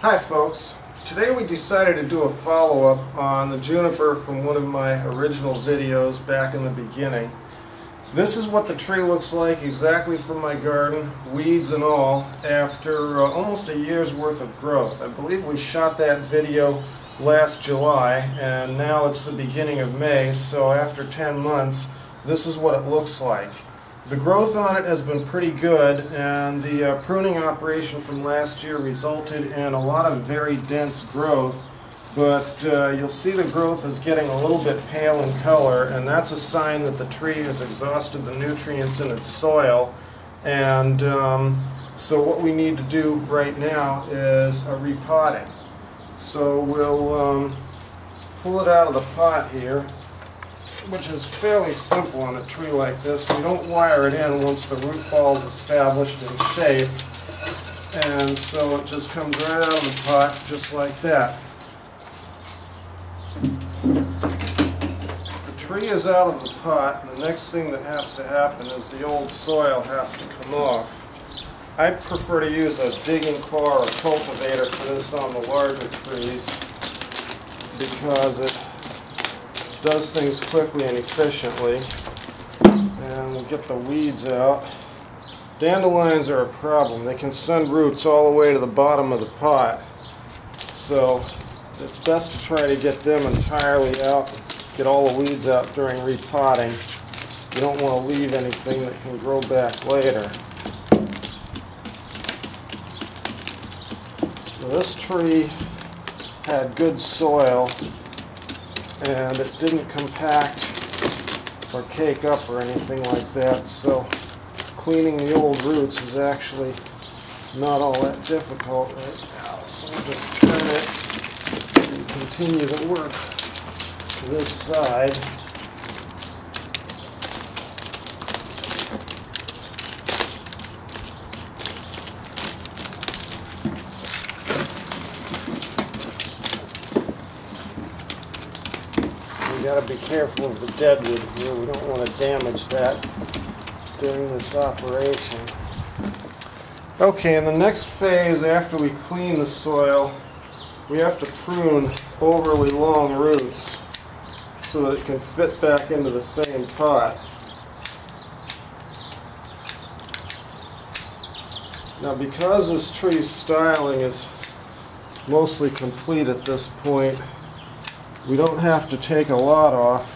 Hi folks, today we decided to do a follow-up on the juniper from one of my original videos back in the beginning. This is what the tree looks like exactly from my garden, weeds and all, after almost a year's worth of growth. I believe we shot that video last July and now it's the beginning of May, so after 10 months this is what it looks like. The growth on it has been pretty good, and the pruning operation from last year resulted in a lot of very dense growth, but you'll see the growth is getting a little bit pale in color, and that's a sign that the tree has exhausted the nutrients in its soil. And so what we need to do right now is a repotting. So we'll pull it out of the pot here, which is fairly simple on a tree like this. We don't wire it in once the root ball is established in shape, and so it just comes right out of the pot just like that. The tree is out of the pot, and the next thing that has to happen is the old soil has to come off. I prefer to use a digging claw or a cultivator for this on the larger trees because it does things quickly and efficiently, and we'll get the weeds out. Dandelions are a problem. They can send roots all the way to the bottom of the pot, so it's best to try to get them entirely out, get all the weeds out during repotting. You don't want to leave anything that can grow back later. So this tree had good soil, and it didn't compact or cake up or anything like that, so cleaning the old roots is actually not all that difficult right now. So we'll just turn it and continue to work to this side. We got to be careful of the deadwood here. We don't want to damage that during this operation. Okay, in the next phase, after we clean the soil, we have to prune overly long roots so that it can fit back into the same pot. Now, because this tree's styling is mostly complete at this point, we don't have to take a lot off.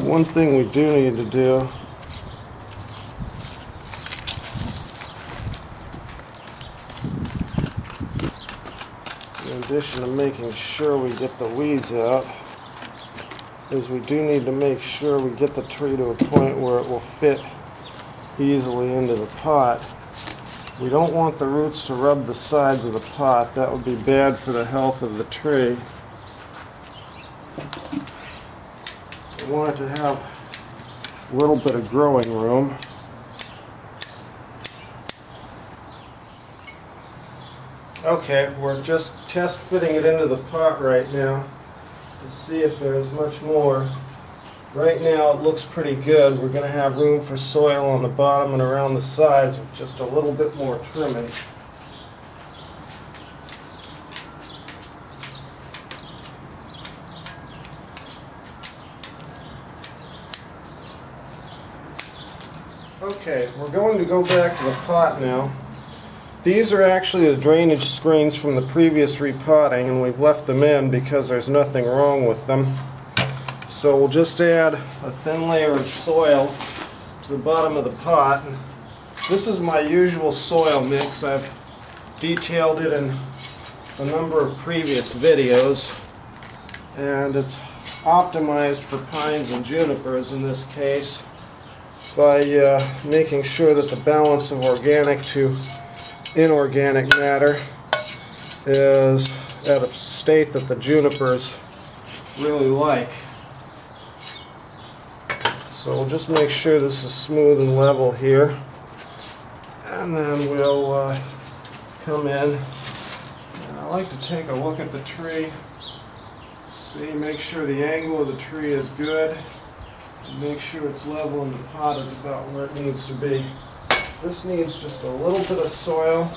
One thing we do need to do in addition to making sure we get the weeds out is we do need to make sure we get the tree to a point where it will fit easily into the pot. We don't want the roots to rub the sides of the pot. That would be bad for the health of the tree. We want it to have a little bit of growing room. Okay, we're just test fitting it into the pot right now to see if there's much more. Right now it looks pretty good. We're going to have room for soil on the bottom and around the sides with just a little bit more trimming. Okay, we're going to go back to the pot now. These are actually the drainage screens from the previous repotting, and we've left them in because there's nothing wrong with them. So we'll just add a thin layer of soil to the bottom of the pot. This is my usual soil mix. I've detailed it in a number of previous videos, and it's optimized for pines and junipers in this case by making sure that the balance of organic to inorganic matter is at a state that the junipers really like. So we'll just make sure this is smooth and level here, and then we'll come in, and I like to take a look at the tree, see, make sure the angle of the tree is good, Make sure it's level and the pot is about where it needs to be. This needs just a little bit of soil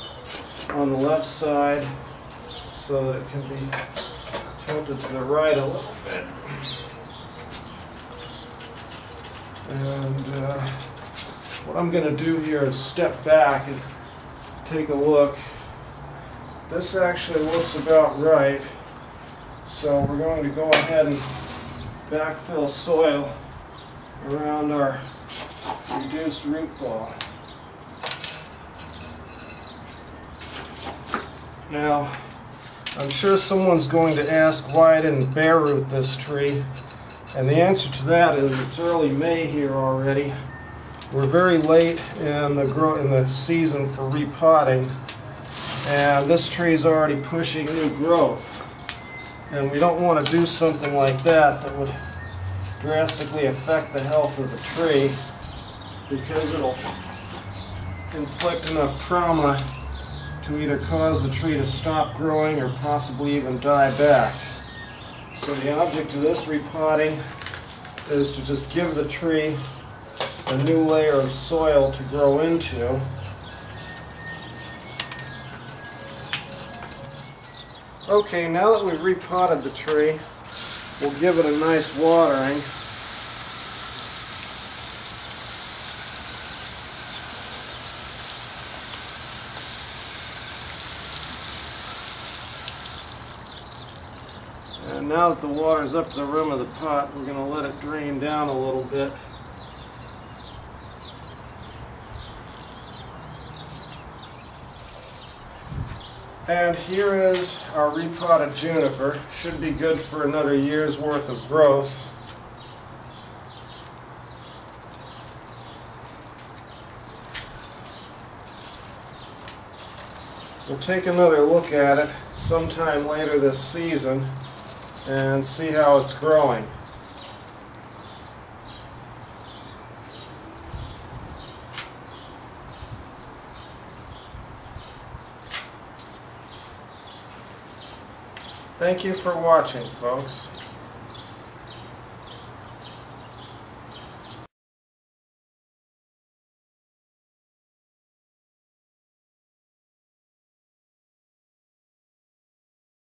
on the left side so that it can be tilted to the right a little bit. And what I'm going to do here is step back and take a look. This actually looks about right, so we're going to go ahead and backfill soil around our reduced root ball. Now, I'm sure someone's going to ask why I didn't bare root this tree, and the answer to that is it's early May here already. We're very late in the season for repotting, and this tree is already pushing new growth. And we don't want to do something like that that would drastically affect the health of the tree, because it'll inflict enough trauma to either cause the tree to stop growing or possibly even die back. So the object of this repotting is to just give the tree a new layer of soil to grow into. Okay, now that we've repotted the tree, we'll give it a nice watering. And now that the water's up to the rim of the pot, we're going to let it drain down a little bit. And here is our repotted juniper. Should be good for another year's worth of growth. We'll take another look at it sometime later this season and see how it's growing. Thank you for watching, folks.